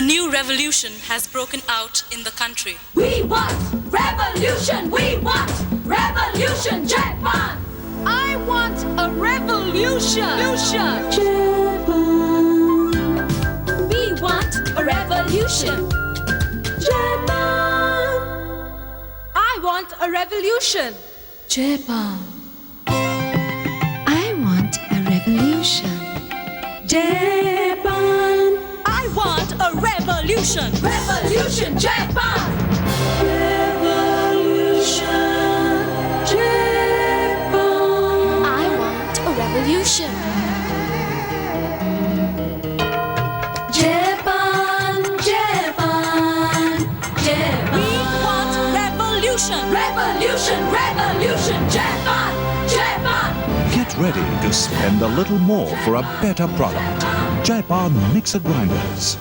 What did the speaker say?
A new revolution has broken out in the country. We want revolution! We want revolution! Jaipan! I want a revolution! We want a revolution! Jaipan! I want a revolution! Jaipan! I want a revolution. Jaipan! I want a revolution! Revolution! Jaipan! Revolution! Jaipan! I want a revolution. Jaipan! Jaipan! Jaipan! We want revolution! Revolution! Jaipan! Jaipan! Get ready to spend a little more for a better product. Jaipan Mixer Grinders.